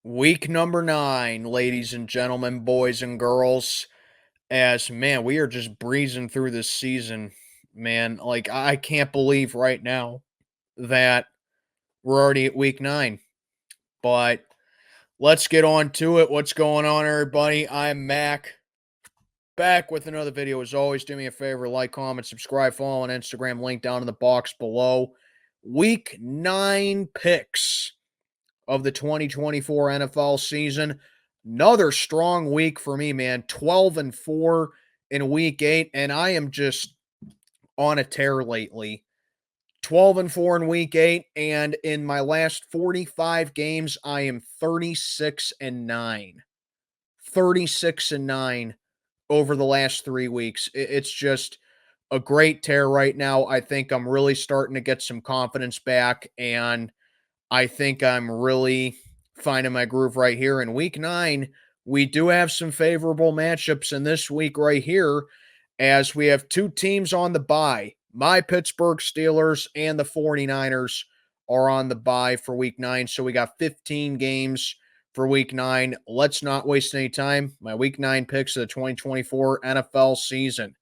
Week number 9, ladies and gentlemen, boys and girls. As man, we are just breezing through this season, man. Like, I can't believe right now that we're already at week 9. But let's get on to it. What's going on, everybody? I'm Mac. Back with another video. As always, do me a favor, like, comment, subscribe, follow on Instagram, link down in the box below. Week 9 picks of the 2024 NFL season. Another strong week for me, man. 12-4 in week 8, and I am just on a tear lately. 12-4 in week 8, and in my last 45 games, I am 36-9. 36-9 over the last 3 weeks. It's just a great tear right now. I think I'm really starting to get some confidence back, and I think I'm really finding my groove right here. In week 9, we do have some favorable matchups in this week right here, as we have two teams on the bye. My Pittsburgh Steelers and the 49ers are on the bye for week 9. So we got 15 games for week 9. Let's not waste any time. My week 9 picks of the 2024 NFL season.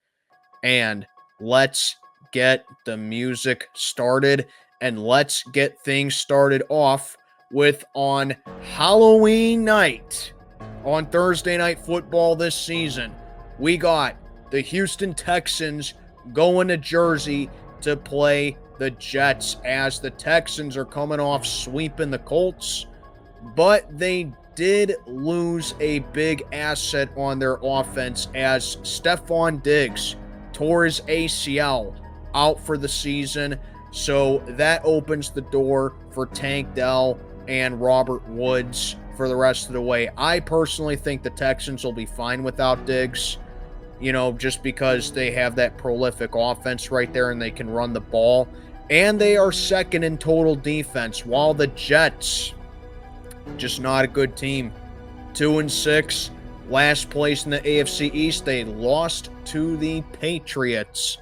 And let's get the music started, and let's get things started off with on Halloween night, on Thursday Night Football this season, we got the Houston Texans going to Jersey to play the Jets, as the Texans are coming off sweeping the Colts, but they did lose a big asset on their offense, as Stephon Diggs tore his ACL out for the season. So that opens the door for Tank Dell and Robert Woods for the rest of the way. I personally think the Texans will be fine without Diggs, just because they have that prolific offense right there and they can run the ball. And they are second in total defense, while the Jets, just not a good team. 2-6. Last place in the AFC East. They lost to the Patriots,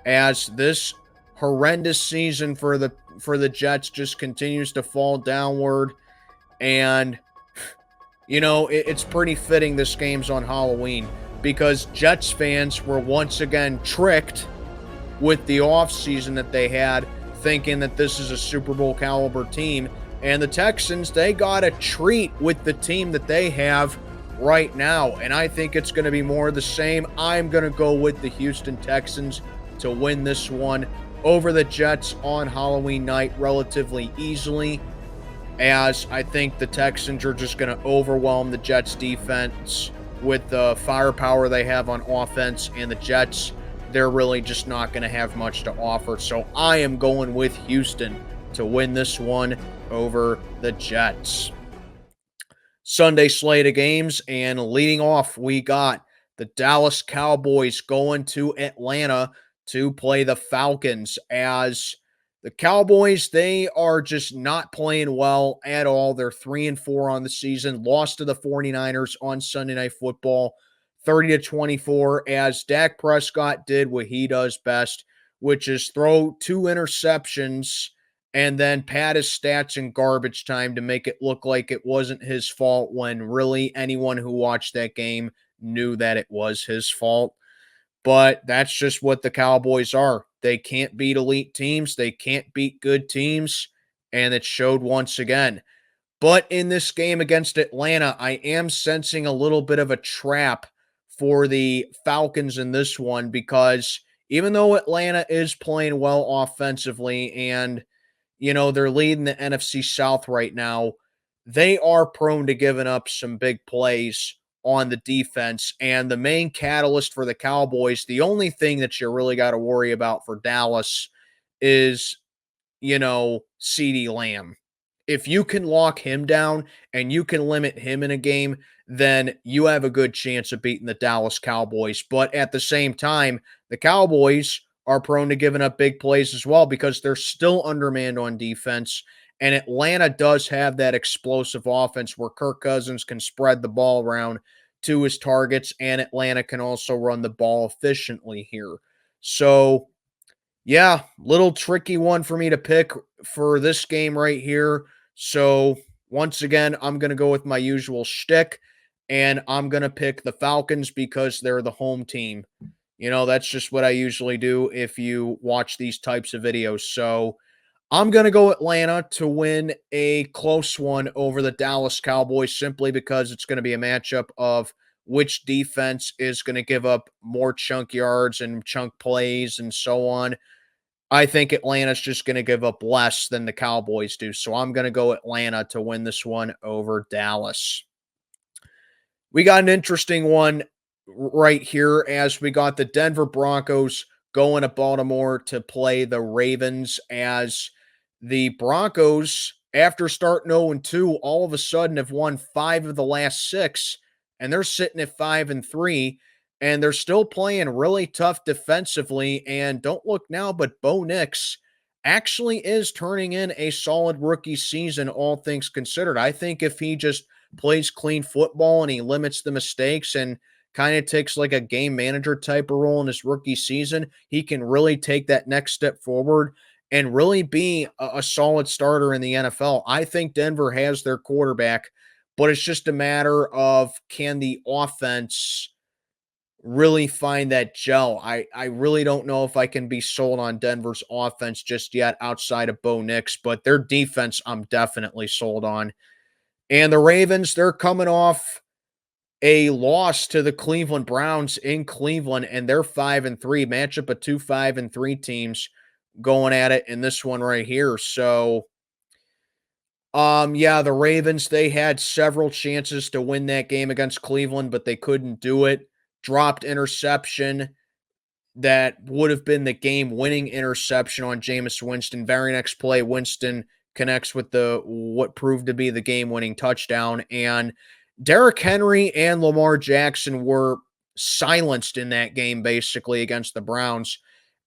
as this horrendous season for the Jets just continues to fall downward. And it's pretty fitting this game's on Halloween, because Jets fans were once again tricked with the offseason that they had, thinking that this is a Super Bowl caliber team. And the Texans, they got a treat with the team that they have right now, and I think it's going to be more of the same. I'm going to go with the Houston Texans to win this one over the Jets on Halloween night relatively easily, as I think the Texans are just going to overwhelm the Jets defense with the firepower they have on offense, and the Jets, they're really just not going to have much to offer. So I am going with Houston to win this one over the Jets. Sunday slate of games, and leading off, we got the Dallas Cowboys going to Atlanta to play the Falcons, as the Cowboys, they are just not playing well at all. They're 3-4 on the season, lost to the 49ers on Sunday Night Football, 30-24, as Dak Prescott did what he does best, which is throw 2 interceptions and then pad his stats in garbage time to make it look like it wasn't his fault, when really anyone who watched that game knew that it was his fault. But that's just what the Cowboys are. They can't beat elite teams. They can't beat good teams, and it showed once again. But in this game against Atlanta, I am sensing a little bit of a trap for the Falcons in this one, because even though Atlanta is playing well offensively, and they're leading the NFC South right now, they are prone to giving up some big plays on the defense. And the main catalyst for the Cowboys, the only thing that you really got to worry about for Dallas is, CeeDee Lamb. If you can lock him down and you can limit him in a game, then you have a good chance of beating the Dallas Cowboys. But at the same time, the Cowboys are prone to giving up big plays as well, because they're still undermanned on defense. And Atlanta does have that explosive offense where Kirk Cousins can spread the ball around to his targets, and Atlanta can also run the ball efficiently here. So, yeah, little tricky one for me to pick for this game right here. So once again, I'm going to go with my usual shtick, and I'm going to pick the Falcons because they're the home team. That's just what I usually do if you watch these types of videos. So I'm going to go Atlanta to win a close one over the Dallas Cowboys simply because it's going to be a matchup of which defense is going to give up more chunk yards and chunk plays and so on. I think Atlanta's just going to give up less than the Cowboys do. So I'm going to go Atlanta to win this one over Dallas. We got an interesting one right here as we got the Denver Broncos going to Baltimore to play the Ravens as the Broncos, after starting 0-2, all of a sudden have won 5 of the last 6, and they're sitting at 5-3, and they're still playing really tough defensively. And don't look now, but Bo Nix actually is turning in a solid rookie season, all things considered. I think if he just plays clean football and he limits the mistakes and kind of takes like a game manager type of role in his rookie season, he can really take that next step forward and really be a solid starter in the NFL. I think Denver has their quarterback, but it's just a matter of can the offense really find that gel. I really don't know if I can be sold on Denver's offense just yet outside of Bo Nix, but their defense I'm definitely sold on. And the Ravens, they're coming off a loss to the Cleveland Browns in Cleveland, and they're 5-3, matchup of 2 5-3 teams going at it in this one right here. So, yeah, the Ravens, they had several chances to win that game against Cleveland, but they couldn't do it. Dropped interception that would have been the game-winning interception on Jameis Winston. Very next play, Winston connects with the what proved to be the game-winning touchdown, and Derrick Henry and Lamar Jackson were silenced in that game basically against the Browns.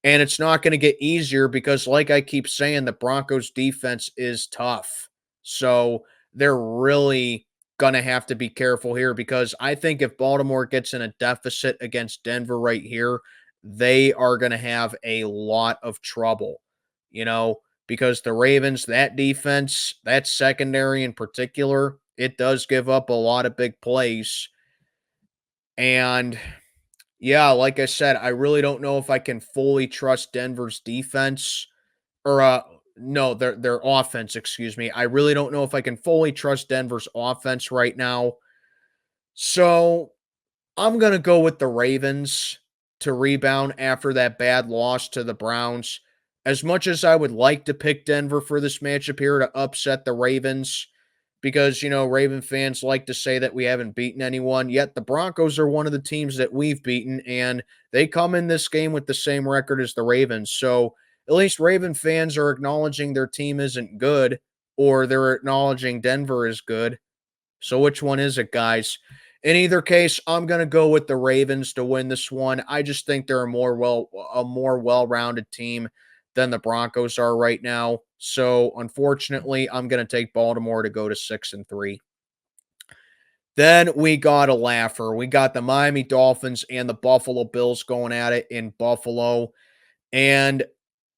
And it's not going to get easier because, like I keep saying, the Broncos defense is tough. So they're really going to have to be careful here because I think if Baltimore gets in a deficit against Denver right here, they are going to have a lot of trouble, because the Ravens, that defense, that secondary in particular, it does give up a lot of big plays. And yeah, like I said, I really don't know if I can fully trust Denver's defense or no, their offense, excuse me. I really don't know if I can fully trust Denver's offense right now. So, I'm going to go with the Ravens to rebound after that bad loss to the Browns. As much as I would like to pick Denver for this matchup here to upset the Ravens, because, Raven fans like to say that we haven't beaten anyone, yet the Broncos are one of the teams that we've beaten, and they come in this game with the same record as the Ravens. So at least Raven fans are acknowledging their team isn't good, or they're acknowledging Denver is good. So which one is it, guys? In either case, I'm going to go with the Ravens to win this one. I just think they're a more well-rounded team than the Broncos are right now. So, unfortunately, I'm going to take Baltimore to go to 6-3. Then we got a laugher. We got the Miami Dolphins and the Buffalo Bills going at it in Buffalo. And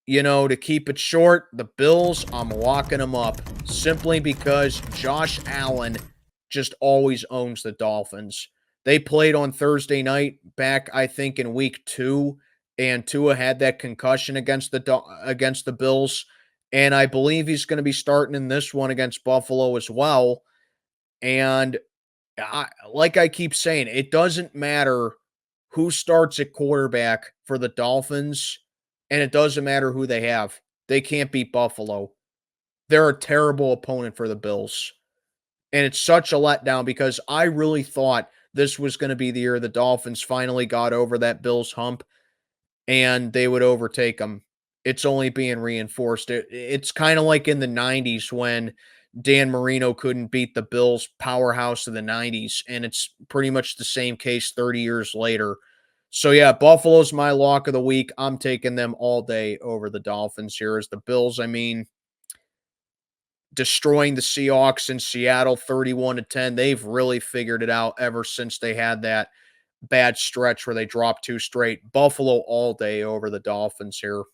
to keep it short, the Bills, I'm locking them up simply because Josh Allen just always owns the Dolphins. They played on Thursday night back, I think, in week 2, and Tua had that concussion against the Bills, and I believe he's going to be starting in this one against Buffalo as well. And like I keep saying, it doesn't matter who starts at quarterback for the Dolphins, and it doesn't matter who they have. They can't beat Buffalo. They're a terrible opponent for the Bills. And it's such a letdown because I really thought this was going to be the year the Dolphins finally got over that Bills hump and they would overtake them. It's only being reinforced. It's kind of like in the 90s when Dan Marino couldn't beat the Bills powerhouse of the 90s. And it's pretty much the same case 30 years later. So, yeah, Buffalo's my lock of the week. I'm taking them all day over the Dolphins here as the Bills. I mean, destroying the Seahawks in Seattle 31-10. They've really figured it out ever since they had that bad stretch where they dropped 2 straight. Buffalo all day over the Dolphins here.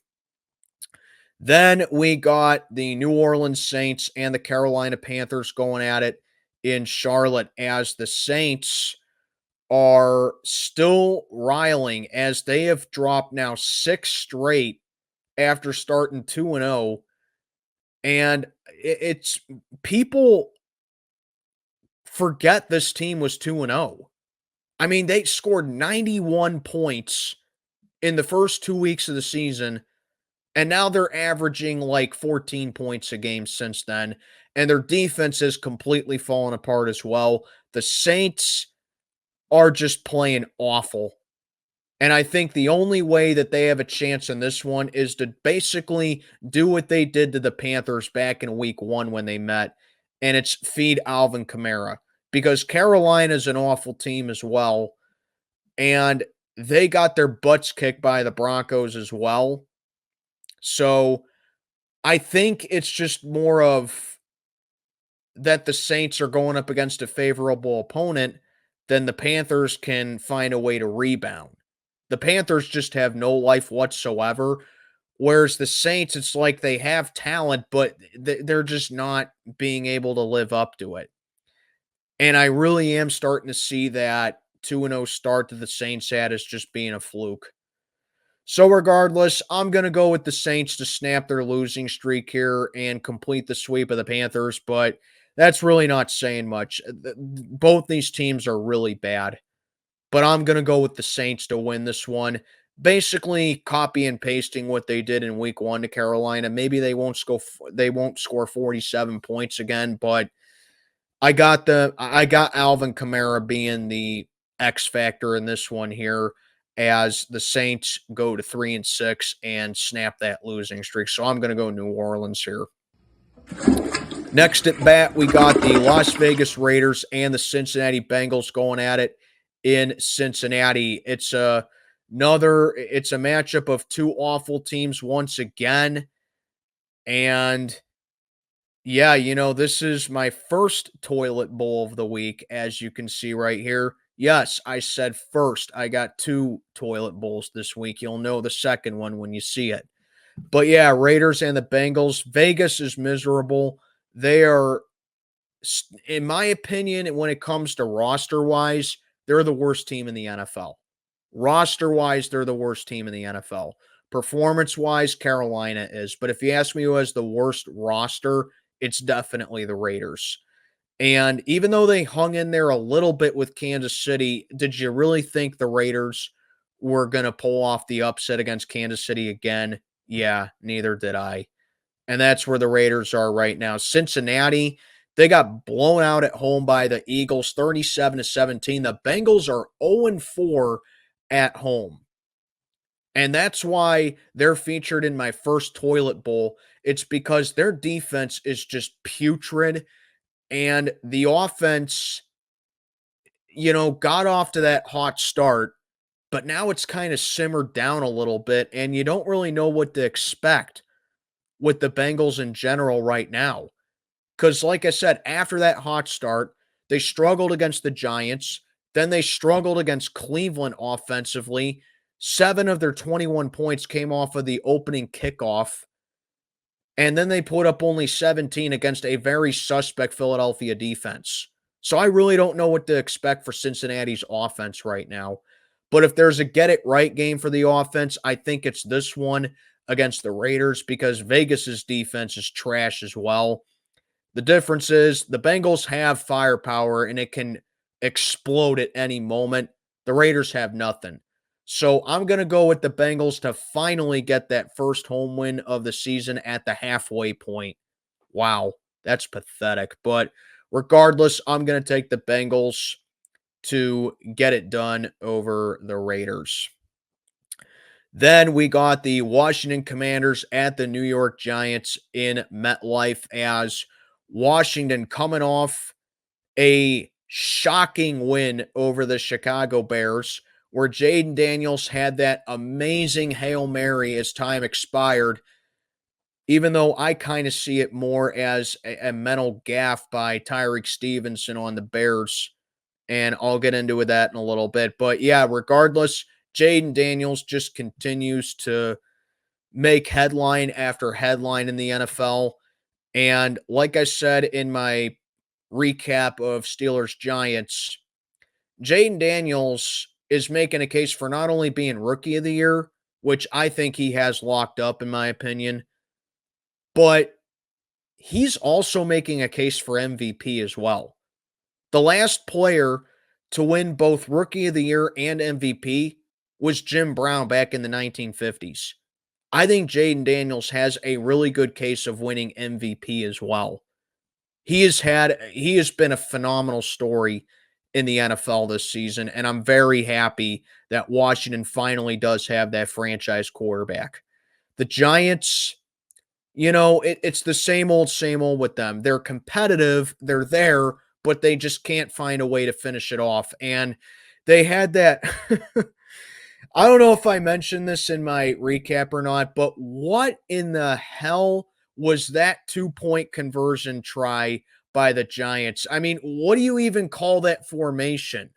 Then we got the New Orleans Saints and the Carolina Panthers going at it in Charlotte, as the Saints are still riling, as they have dropped now 6 straight after starting 2-0. And it's people forget this team was 2-0. I mean, they scored 91 points in the first 2 weeks of the season, and now they're averaging like 14 points a game since then, and their defense has completely fallen apart as well. The Saints are just playing awful. And I think the only way that they have a chance in this one is to basically do what they did to the Panthers back in week 1 when they met, and it's feed Alvin Kamara, because Carolina's an awful team as well, and they got their butts kicked by the Broncos as well. So I think it's just more of that the Saints are going up against a favorable opponent, then the Panthers can find a way to rebound. The Panthers just have no life whatsoever, whereas the Saints, it's like they have talent, but they're just not being able to live up to it. And I really am starting to see that 2-0 start that the Saints had as just being a fluke. So regardless, I'm going to go with the Saints to snap their losing streak here and complete the sweep of the Panthers, but that's really not saying much. Both these teams are really bad, but I'm going to go with the Saints to win this one. Basically copy and pasting what they did in week 1 to Carolina. Maybe they won't score 47 points again, but I got Alvin Kamara being the X factor in this one here, as the Saints go to 3-6 and snap that losing streak. So I'm going to go New Orleans here. Next at bat, we got the Las Vegas Raiders and the Cincinnati Bengals going at it in Cincinnati. It's a matchup of two awful teams once again. And yeah, this is my first toilet bowl of the week, as you can see right here. Yes, I said first. I got 2 toilet bowls this week. You'll know the second one when you see it. But yeah, Raiders and the Bengals. Vegas is miserable. They are, in my opinion, when it comes to roster-wise, they're the worst team in the NFL. Roster-wise, they're the worst team in the NFL. Performance-wise, Carolina is. But if you ask me who has the worst roster, it's definitely the Raiders. And even though they hung in there a little bit with Kansas City, did you really think the Raiders were going to pull off the upset against Kansas City again? Yeah, neither did I. And that's where the Raiders are right now. Cincinnati, they got blown out at home by the Eagles 37-17. The Bengals are 0-4 at home. And that's why they're featured in my first toilet bowl. It's because their defense is just putrid, and the offense, got off to that hot start, but now it's kind of simmered down a little bit, and you don't really know what to expect with the Bengals in general right now. Because, like I said, after that hot start, they struggled against the Giants. Then they struggled against Cleveland offensively. 7 of their 21 points came off of the opening kickoff. And then they put up only 17 against a very suspect Philadelphia defense. So I really don't know what to expect for Cincinnati's offense right now. But if there's a get it right game for the offense, I think it's this one against the Raiders, because Vegas's defense is trash as well. The difference is the Bengals have firepower and it can explode at any moment. The Raiders have nothing. So I'm going to go with the Bengals to finally get that first home win of the season at the halfway point. Wow, that's pathetic. But regardless, I'm going to take the Bengals to get it done over the Raiders. Then we got the Washington Commanders at the New York Giants in MetLife, as Washington coming off a shocking win over the Chicago Bears, where Jaden Daniels had that amazing Hail Mary as time expired, even though I kind of see it more as a mental gaffe by Tyreek Stevenson on the Bears. And I'll get into that in a little bit. But yeah, regardless, Jaden Daniels just continues to make headline after headline in the NFL. And like I said in my recap of Steelers Giants, Jaden Daniels is making a case for not only being rookie of the year, which I think he has locked up in my opinion, but he's also making a case for MVP as well. The last player to win both rookie of the year and MVP was Jim Brown back in the 1950s. I think Jaden Daniels has a really good case of winning MVP as well. He has been a phenomenal story in the NFL this season, and I'm very happy that Washington finally does have that franchise quarterback. The Giants, it's the same old with them. They're competitive, they're there, but they just can't find a way to finish it off. And they had that I don't know if I mentioned this in my recap or not, but what in the hell was that 2-point conversion try by the Giants? I mean, what do you even call that formation?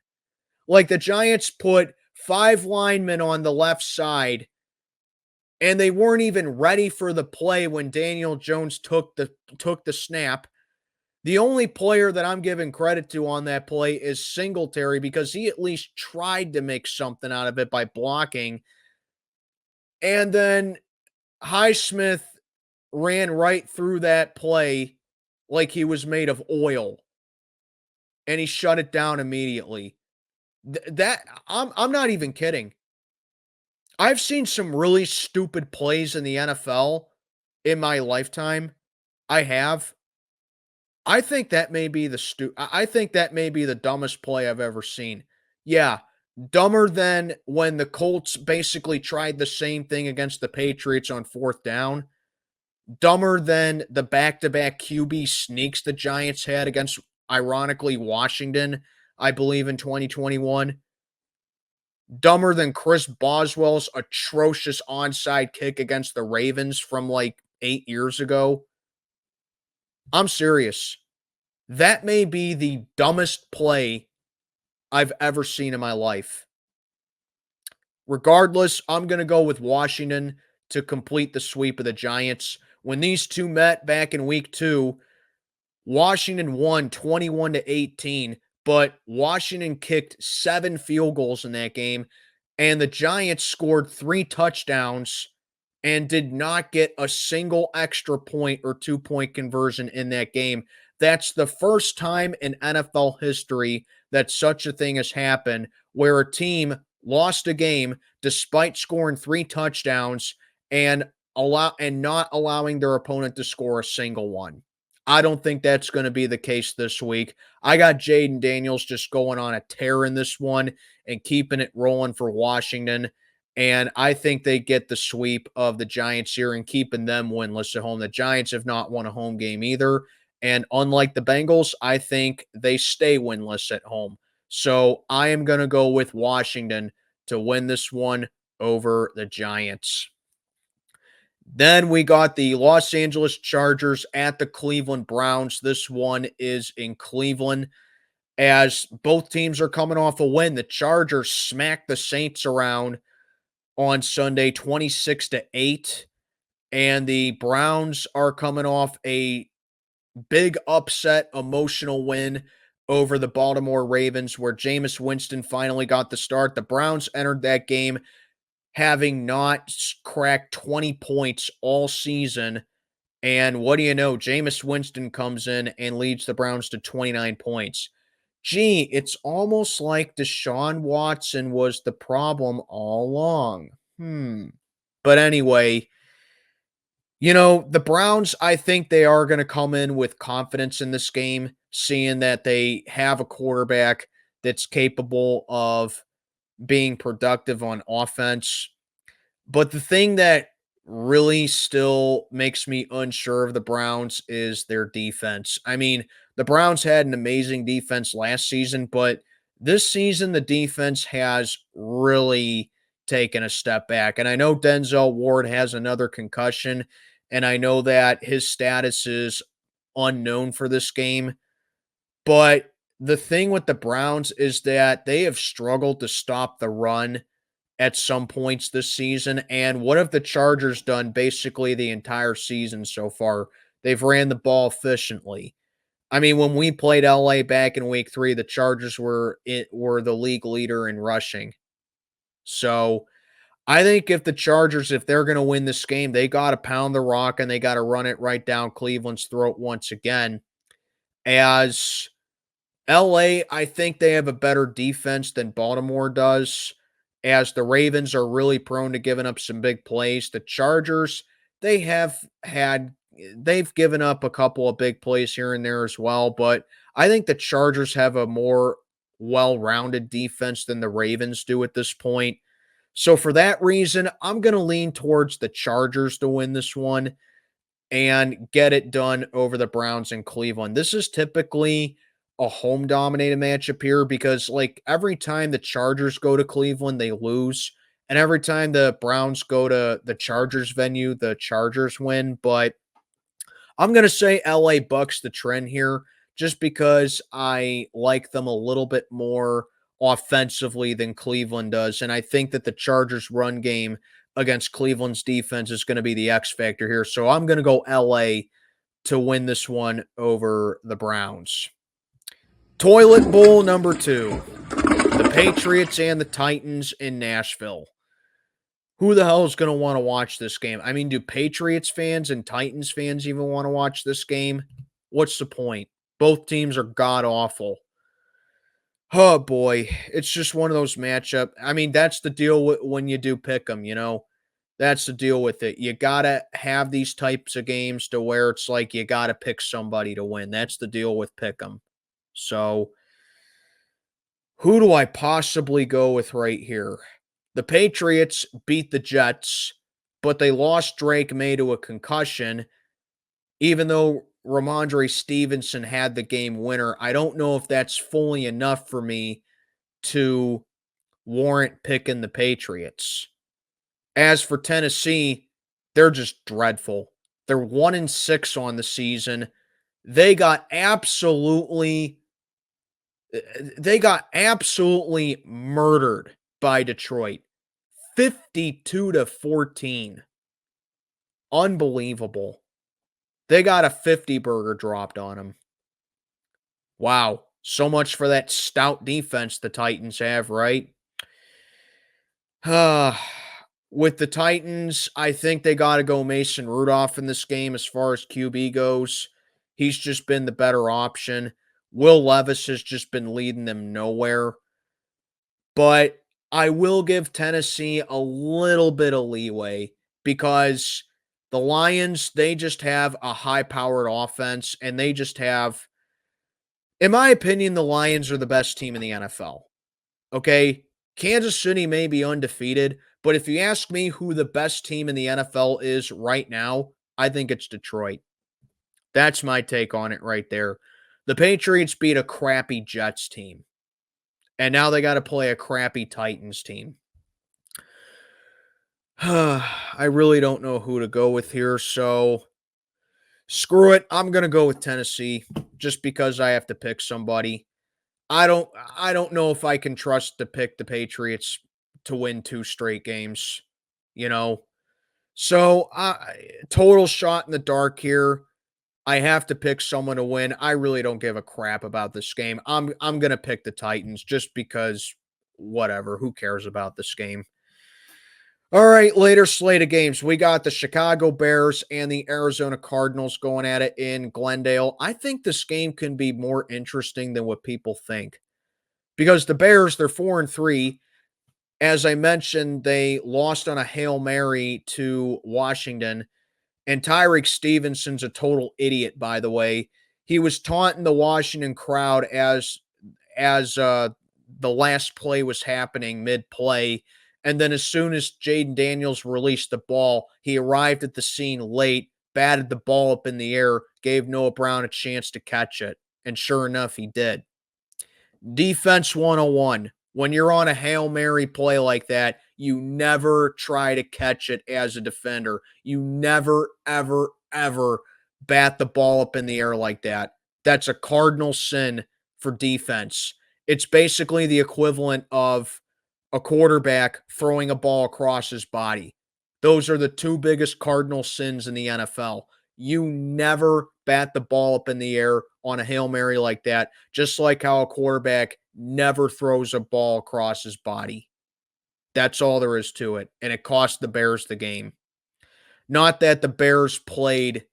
Like the Giants put 5 linemen on the left side and they weren't even ready for the play when Daniel Jones took the snap. The only player that I'm giving credit to on that play is Singletary because he at least tried to make something out of it by blocking. And then Highsmith ran right through that play like he was made of oil, and he shut it down immediately. That I'm not even kidding. I've seen some really stupid plays in the NFL in my lifetime. I have. I think that may be the dumbest play I've ever seen. Yeah, dumber than when the Colts basically tried the same thing against the Patriots on 4th down. Dumber than the back-to-back QB sneaks the Giants had against, ironically, Washington, I believe, in 2021. Dumber than Chris Boswell's atrocious onside kick against the Ravens from like 8 years ago. I'm serious. That may be the dumbest play I've ever seen in my life. Regardless, I'm going to go with Washington to complete the sweep of the Giants. When these two met back in week 2, Washington won 21-18, but Washington kicked 7 field goals in that game, and the Giants scored 3 touchdowns and did not get a single extra point or 2-point conversion in that game. That's the first time in NFL history that such a thing has happened where a team lost a game despite scoring 3 touchdowns and not allowing their opponent to score a single one. I don't think that's going to be the case this week. I got Jaden Daniels just going on a tear in this one and keeping it rolling for Washington. And I think they get the sweep of the Giants here and keeping them winless at home. The Giants have not won a home game either. And unlike the Bengals, I think they stay winless at home. So I am going to go with Washington to win this one over the Giants. Then we got the Los Angeles Chargers at the Cleveland Browns. This one is in Cleveland as both teams are coming off a win. The Chargers smacked the Saints around on Sunday 26-8, and the Browns are coming off a big upset emotional win over the Baltimore Ravens where Jameis Winston finally got the start. The Browns entered that game having not cracked 20 points all season. And what do you know? Jameis Winston comes in and leads the Browns to 29 points. Gee, it's almost like Deshaun Watson was the problem all along. But anyway, the Browns, I think they are going to come in with confidence in this game, seeing that they have a quarterback that's capable of being productive on offense. But the thing that really still makes me unsure of the Browns is their defense. I mean, the Browns had an amazing defense last season, but this season the defense has really taken a step back. And I know Denzel Ward has another concussion, and I know that his status is unknown for this game. But the thing with the Browns is that they have struggled to stop the run at some points this season. And what have the Chargers done basically the entire season so far? They've ran the ball efficiently. I mean, when we played LA back in week 3, the Chargers were the league leader in rushing. So, I think if they're going to win this game, they got to pound the rock and they got to run it right down Cleveland's throat once again. As LA, I think they have a better defense than Baltimore does, as the Ravens are really prone to giving up some big plays. The Chargers, they have had they've given up a couple of big plays here and there as well, but I think the Chargers have a more well-rounded defense than the Ravens do at this point. So for that reason, I'm going to lean towards the Chargers to win this one and get it done over the Browns in Cleveland. This is typically a home dominated matchup here because, like, every time the Chargers go to Cleveland, they lose. And every time the Browns go to the Chargers venue, the Chargers win. But I'm going to say LA Bucks the trend here just because I like them a little bit more offensively than Cleveland does. And I think that the Chargers run game against Cleveland's defense is going to be the X factor here. So I'm going to go LA to win this one over the Browns. Toilet Bowl number 2. The Patriots and the Titans in Nashville. Who the hell is going to want to watch this game? I mean, do Patriots fans and Titans fans even want to watch this game? What's the point? Both teams are god-awful. Oh, boy. It's just one of those matchups. I mean, that's the deal when you do pick them, you know? That's the deal with it. You got to have these types of games to where it's like you got to pick somebody to win. That's the deal with pick 'em. So, who do I possibly go with right here? The Patriots beat the Jets, but they lost Drake May to a concussion, even though Ramondre Stevenson had the game winner. I don't know if that's fully enough for me to warrant picking the Patriots. As for Tennessee, they're just dreadful. They're 1-6 on the season. They got absolutely murdered by Detroit. 52-14. Unbelievable. They got a 50 burger dropped on them. Wow. So much for that stout defense the Titans have, right? With the Titans, I think they got to go Mason Rudolph in this game as far as QB goes. He's just been the better option. Will Levis has just been leading them nowhere. But I will give Tennessee a little bit of leeway because the Lions, they just have a high-powered offense, and they just have, in my opinion, the Lions are the best team in the NFL. Okay? Kansas City may be undefeated, but if you ask me who the best team in the NFL is right now, I think it's Detroit. That's my take on it right there. The Patriots beat a crappy Jets team, and now they got to play a crappy Titans team. I really don't know who to go with here, so screw it. I'm going to go with Tennessee just because I have to pick somebody. I don't know if I can trust to pick the Patriots to win 2 straight games, you know. So, total shot in the dark here. I have to pick someone to win. I really don't give a crap about this game. I'm going to pick the Titans just because whatever, who cares about this game? All right, later slate of games. We got the Chicago Bears and the Arizona Cardinals going at it in Glendale. I think this game can be more interesting than what people think because the Bears, they're 4-3. As I mentioned, they lost on a Hail Mary to Washington, and Tyreek Stevenson's a total idiot, by the way. He was taunting the Washington crowd as the last play was happening mid-play. And then as soon as Jaden Daniels released the ball, he arrived at the scene late, batted the ball up in the air, gave Noah Brown a chance to catch it. And sure enough, he did. Defense 101. When you're on a Hail Mary play like that, you never try to catch it as a defender. You never, ever, ever bat the ball up in the air like that. That's a cardinal sin for defense. It's basically the equivalent of a quarterback throwing a ball across his body. Those are the two biggest cardinal sins in the NFL. You never bat the ball up in the air on a Hail Mary like that, just like how a quarterback never throws a ball across his body. That's all there is to it. And it cost the Bears the game. Not that the Bears played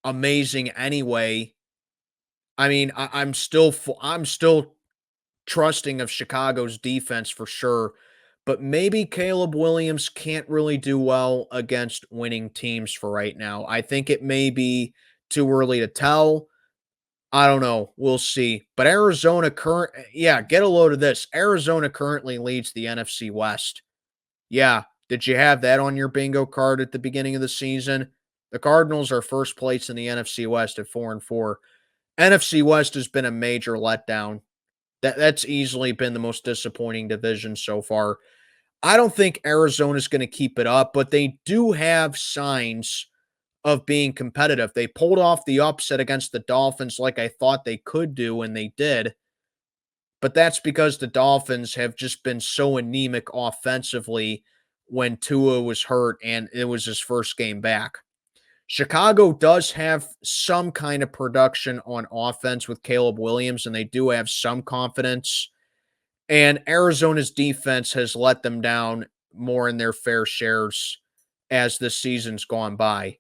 amazing anyway. I mean, I'm still trusting of Chicago's defense for sure, but maybe Caleb Williams can't really do well against winning teams for right now. I think it may be too early to tell. I don't know. We'll see. But get a load of this. Arizona currently leads the NFC West. Yeah. Did you have that on your bingo card at the beginning of the season? The Cardinals are first place in the NFC West at 4-4. NFC West has been a major letdown. That's easily been the most disappointing division so far. I don't think Arizona's going to keep it up, but they do have signs of being competitive. They pulled off the upset against the Dolphins like I thought they could do, and they did. But that's because the Dolphins have just been so anemic offensively when Tua was hurt and it was his first game back. Chicago does have some kind of production on offense with Caleb Williams, and they do have some confidence. And Arizona's defense has let them down more in their fair shares as the season's gone by.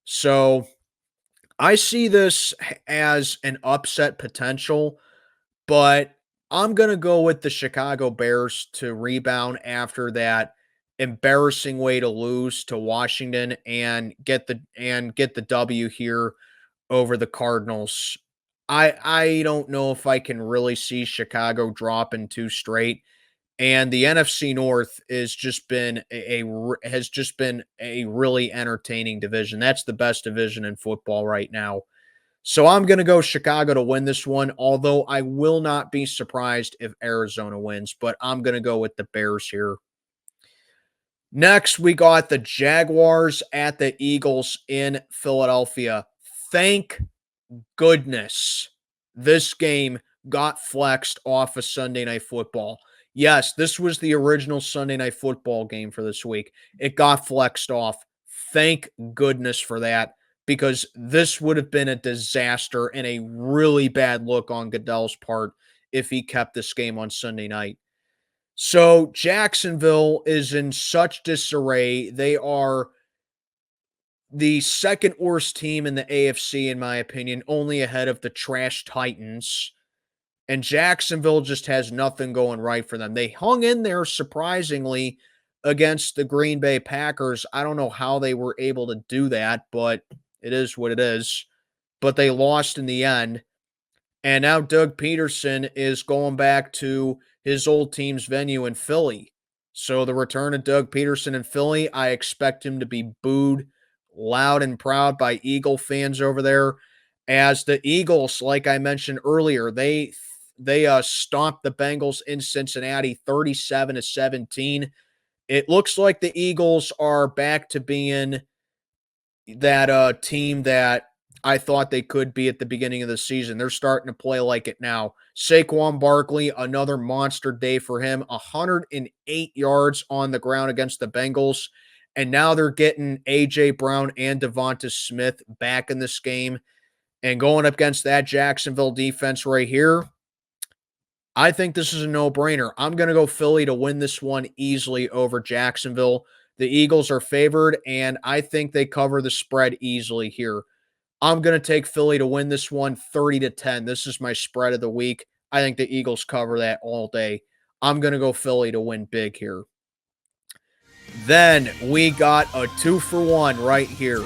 So I see this as an upset potential, but I'm going to go with the Chicago Bears to rebound after that embarrassing way to lose to Washington and get the W here over the Cardinals. I don't know if I can really see Chicago dropping two straight. And the NFC North has just been a really entertaining division. That's the best division in football right now. So I'm going to go Chicago to win this one, although I will not be surprised if Arizona wins, but I'm going to go with the Bears here. Next, we got the Jaguars at the Eagles in Philadelphia. Thank goodness this game got flexed off of Sunday Night Football. Yes, this was the original Sunday Night Football game for this week. It got flexed off. Thank goodness for that, because this would have been a disaster and a really bad look on Goodell's part if he kept this game on Sunday night. So Jacksonville is in such disarray. They are the second worst team in the AFC, in my opinion, only ahead of the trash Titans. And Jacksonville just has nothing going right for them. They hung in there surprisingly against the Green Bay Packers. I don't know how they were able to do that, but it is what it is. But they lost in the end. And now Doug Peterson is going back to his old team's venue in Philly. So the return of Doug Peterson in Philly, I expect him to be booed loud and proud by Eagle fans over there. As the Eagles, like I mentioned earlier, they stomped the Bengals in Cincinnati 37-17. It looks like the Eagles are back to being that team that I thought they could be at the beginning of the season. They're starting to play like it now. Saquon Barkley, another monster day for him. 108 yards on the ground against the Bengals. And now they're getting A.J. Brown and Devonta Smith back in this game. And going up against that Jacksonville defense right here, I think this is a no-brainer. I'm going to go Philly to win this one easily over Jacksonville. The Eagles are favored, and I think they cover the spread easily here. I'm going to take Philly to win this one 30-10. This is my spread of the week. I think the Eagles cover that all day. I'm going to go Philly to win big here. Then we got a 2-for-1 right here.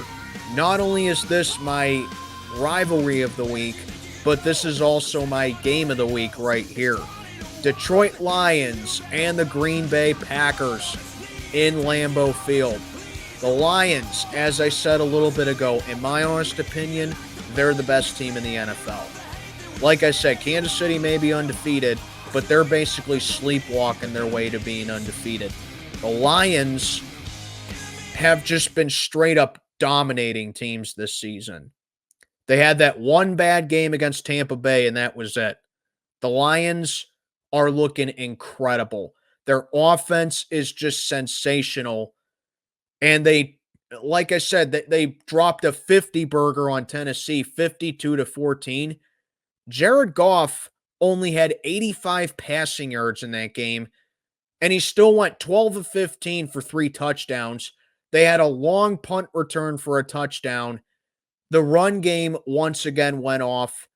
Not only is this my rivalry of the week, but this is also my game of the week right here. Detroit Lions and the Green Bay Packers in Lambeau Field. The Lions, as I said a little bit ago, in my honest opinion, they're the best team in the NFL. Like I said, Kansas City may be undefeated, but they're basically sleepwalking their way to being undefeated. The Lions have just been straight up dominating teams this season. They had that one bad game against Tampa Bay, and that was it. The Lions are looking incredible. Their offense is just sensational. And they, like I said, they dropped a 50 burger on Tennessee, 52-14. Jared Goff only had 85 passing yards in that game, and he still went 12 of 15 for 3 touchdowns. They had a long punt return for a touchdown. The run game once again went off.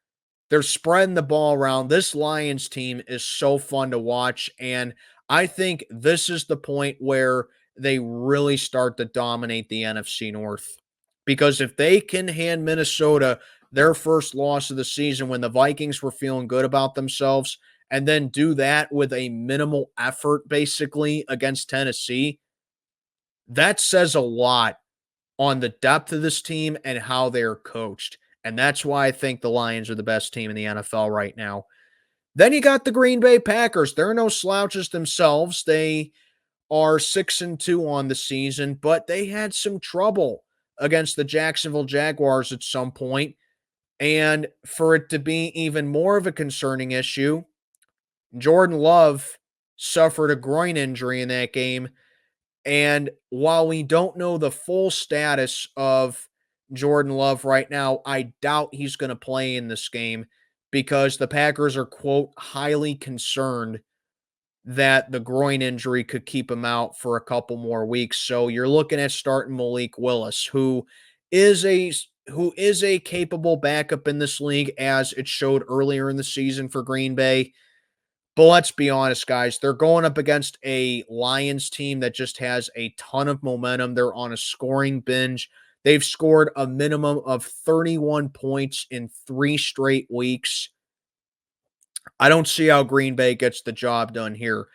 They're spreading the ball around. This Lions team is so fun to watch, and I think this is the point where they really start to dominate the NFC North. Because if they can hand Minnesota their first loss of the season when the Vikings were feeling good about themselves, and then do that with a minimal effort basically against Tennessee, that says a lot on the depth of this team and how they're coached. And that's why I think the Lions are the best team in the NFL right now. Then you got the Green Bay Packers. They're no slouches themselves. They are 6-2 on the season, but they had some trouble against the Jacksonville Jaguars at some point. And for it to be even more of a concerning issue, Jordan Love suffered a groin injury in that game. And while we don't know the full status of Jordan Love right now, I doubt he's going to play in this game because the Packers are, quote, highly concerned that the groin injury could keep him out for a couple more weeks. So you're looking at starting Malik Willis, is a who is a capable backup in this league, as it showed earlier in the season for Green Bay. But let's be honest, guys, they're going up against a Lions team that just has a ton of momentum. They're on a scoring binge. They've scored a minimum of 31 points in 3 straight weeks. I don't see how Green Bay gets the job done here.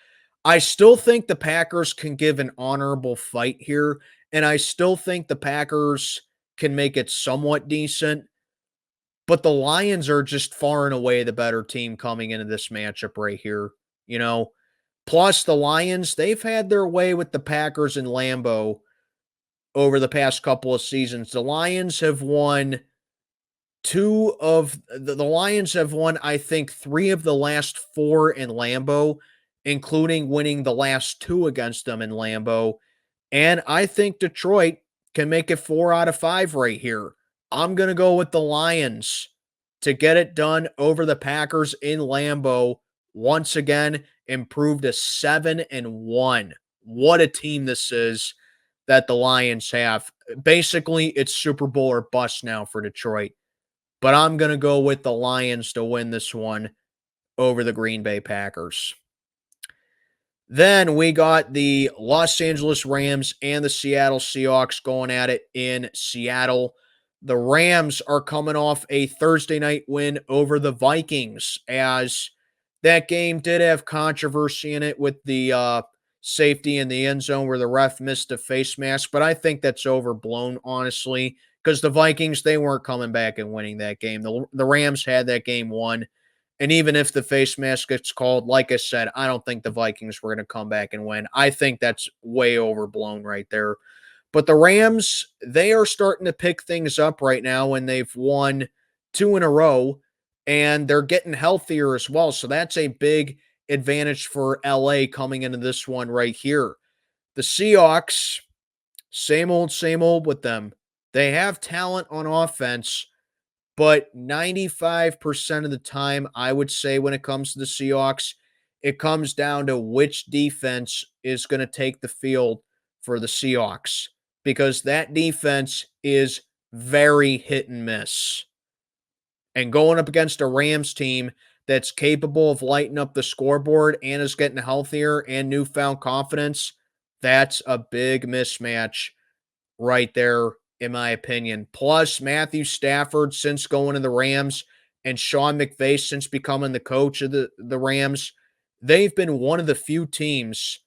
I still think the Packers can give an honorable fight here, and I still think the Packers can make it somewhat decent. But the Lions are just far and away the better team coming into this matchup right here, you know? Plus, the Lions, they've had their way with the Packers in Lambeau over the past couple of seasons. The Lions have won the Lions have won, I think, 3 of the last 4 in Lambeau, including winning the last 2 against them in Lambeau. And I think Detroit can make it 4 out of 5 right here. I'm going to go with the Lions to get it done over the Packers in Lambeau. Once again, improved to 7-1. What a team this is that the Lions have. Basically, it's Super Bowl or bust now for Detroit. But I'm going to go with the Lions to win this one over the Green Bay Packers. Then we got the Los Angeles Rams and the Seattle Seahawks going at it in Seattle. The Rams are coming off a Thursday night win over the Vikings, as that game did have controversy in it with the safety in the end zone where the ref missed a face mask. But I think that's overblown, honestly, because the Vikings, they weren't coming back and winning that game. The Rams had that game won. And even if the face mask gets called, like I said, I don't think the Vikings were going to come back and win. I think that's way overblown right there. But the Rams, they are starting to pick things up right now, and they've won 2 in a row, and they're getting healthier as well. So that's a big advantage for LA coming into this one right here. The Seahawks, same old with them. They have talent on offense, but 95% of the time, I would say when it comes to the Seahawks, it comes down to which defense is going to take the field for the Seahawks, because that defense is very hit and miss. And going up against a Rams team that's capable of lighting up the scoreboard and is getting healthier and newfound confidence, that's a big mismatch right there, in my opinion. Plus, Matthew Stafford, since going to the Rams, and Sean McVay, since becoming the coach of the Rams, they've been one of the few teams,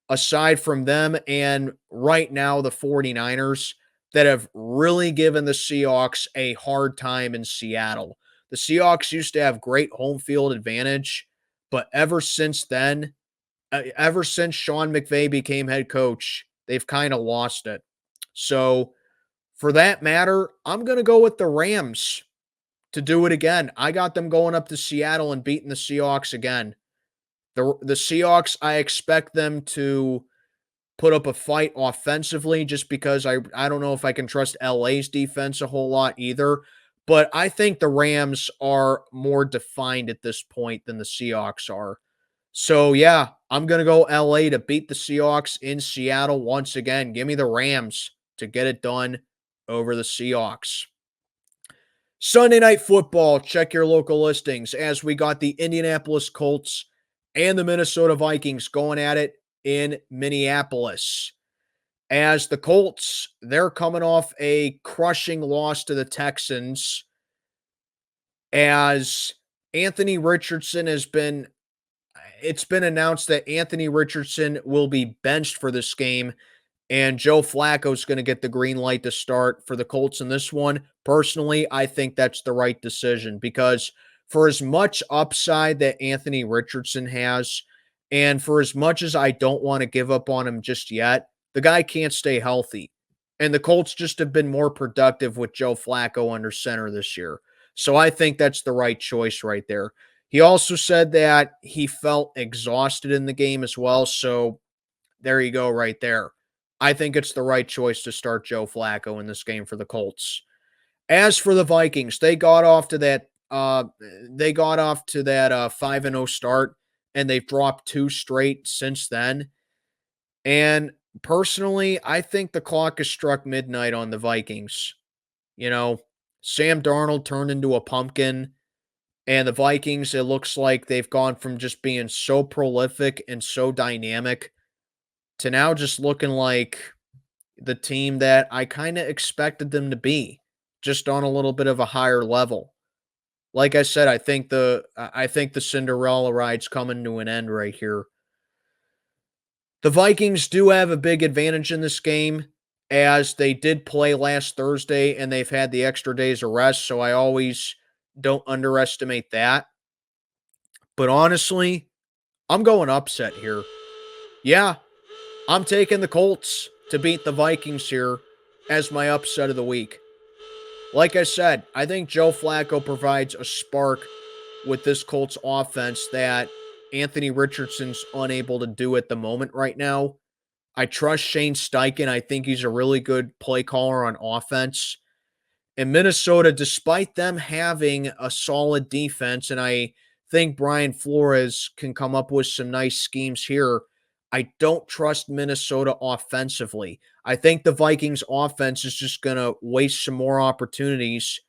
aside from them and right now the 49ers, that have really given the Seahawks a hard time in Seattle. The Seahawks used to have great home field advantage, but ever since then, ever since Sean McVay became head coach, they've kind of lost it. So, for that matter, I'm going to go with the Rams to do it again. I got them going up to Seattle and beating the Seahawks again. The Seahawks, I expect them to put up a fight offensively just because I don't know if I can trust LA's defense a whole lot either. But I think the Rams are more defined at this point than the Seahawks are. So yeah, I'm gonna go LA to beat the Seahawks in Seattle once again. Give me the Rams to get it done over the Seahawks. Sunday Night Football, check your local listings as we got the Indianapolis Colts and the Minnesota Vikings going at it in Minneapolis. As the Colts, they're coming off a crushing loss to the Texans, as Anthony Richardson has been it's been announced that Anthony Richardson will be benched for this game, and Joe Flacco is going to get the green light to start for the Colts in this one. Personally, I think that's the right decision because for as much upside that Anthony Richardson has, and for as much as I don't want to give up on him just yet, the guy can't stay healthy. And the Colts just have been more productive with Joe Flacco under center this year. So I think that's the right choice right there. He also said that he felt exhausted in the game as well. So there you go, right there. I think it's the right choice to start Joe Flacco in this game for the Colts. As for the Vikings, they got off to that 5-0 start, and they've dropped two straight since then. And personally, I think the clock has struck midnight on the Vikings. You know, Sam Darnold turned into a pumpkin, and the Vikings, it looks like they've gone from just being so prolific and so dynamic to now just looking like the team that I kind of expected them to be, just on a little bit of a higher level. Like I said, I think the Cinderella ride's coming to an end right here. The Vikings do have a big advantage in this game as they did play last Thursday and they've had the extra days of rest, so I always don't underestimate that. But honestly, I'm going upset here. Yeah, I'm taking the Colts to beat the Vikings here as my upset of the week. Like I said, I think Joe Flacco provides a spark with this Colts offense that Anthony Richardson's unable to do at the moment right now. I trust Shane Steichen. I think he's a really good play caller on offense. And Minnesota, despite them having a solid defense, and I think Brian Flores can come up with some nice schemes here, I don't trust Minnesota offensively. I think the Vikings offense is just going to waste some more opportunities,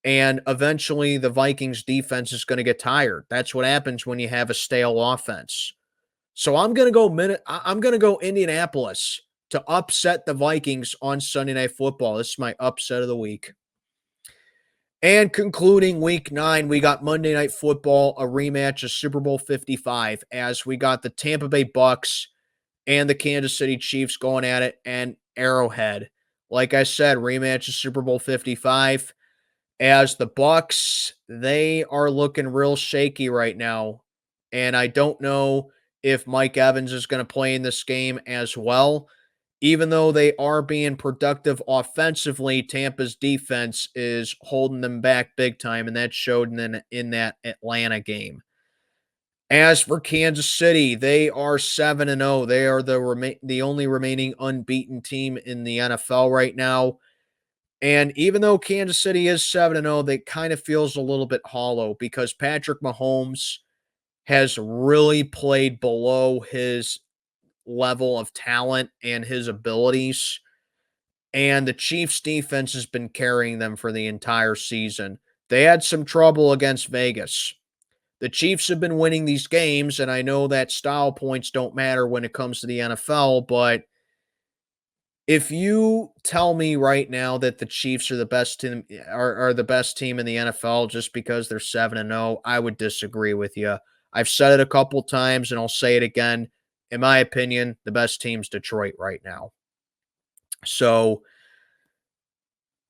and eventually the Vikings defense is going to get tired. That's what happens when you have a stale offense. So I'm going to go Indianapolis to upset the Vikings on Sunday Night Football. This is my upset of the week. And concluding week 9, we got Monday Night Football, a rematch of Super Bowl 55, as we got the Tampa Bay Bucs and the Kansas City Chiefs going at it and Arrowhead. Like I said, rematch of Super Bowl 55, as the Bucs, they are looking real shaky right now. And I don't know if Mike Evans is going to play in this game as well. Even though they are being productive offensively, Tampa's defense is holding them back big time, and that showed in that Atlanta game. As for Kansas City, they are 7-0. They are the only remaining unbeaten team in the NFL right now. And even though Kansas City is 7-0, that kind of feels a little bit hollow because Patrick Mahomes has really played below his level of talent and his abilities. And the Chiefs defense has been carrying them for the entire season. They had some trouble against Vegas. The Chiefs have been winning these games, and I know that style points don't matter when it comes to the NFL, but if you tell me right now that the Chiefs are the best team are the best team in the NFL just because they're 7-0, I would disagree with you. I've said it a couple times and I'll say it again. In my opinion, the best team's Detroit right now. So,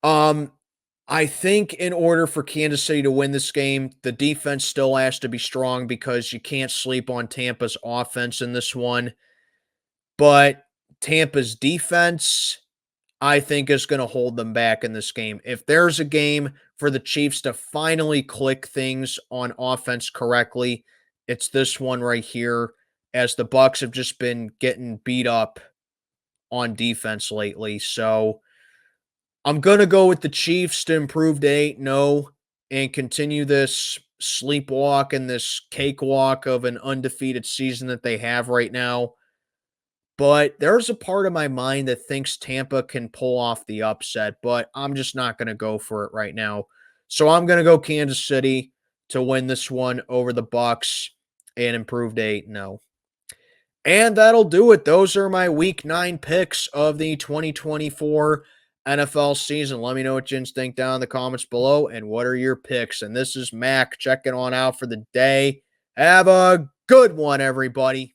I think in order for Kansas City to win this game, the defense still has to be strong because you can't sleep on Tampa's offense in this one. But Tampa's defense, I think, is going to hold them back in this game. If there's a game for the Chiefs to finally click things on offense correctly, it's this one right here, as the Bucs have just been getting beat up on defense lately. So I'm going to go with the Chiefs to improve to 8-0 and continue this sleepwalk and this cakewalk of an undefeated season that they have right now. But there's a part of my mind that thinks Tampa can pull off the upset, but I'm just not going to go for it right now. So I'm going to go Kansas City to win this one over the Bucs and improve to 8-0. And that'll do it. Those are my week 9 picks of the 2024 NFL season. Let me know what you think down in the comments below and what are your picks. And this is Mac checking on out for the day. Have a good one, everybody.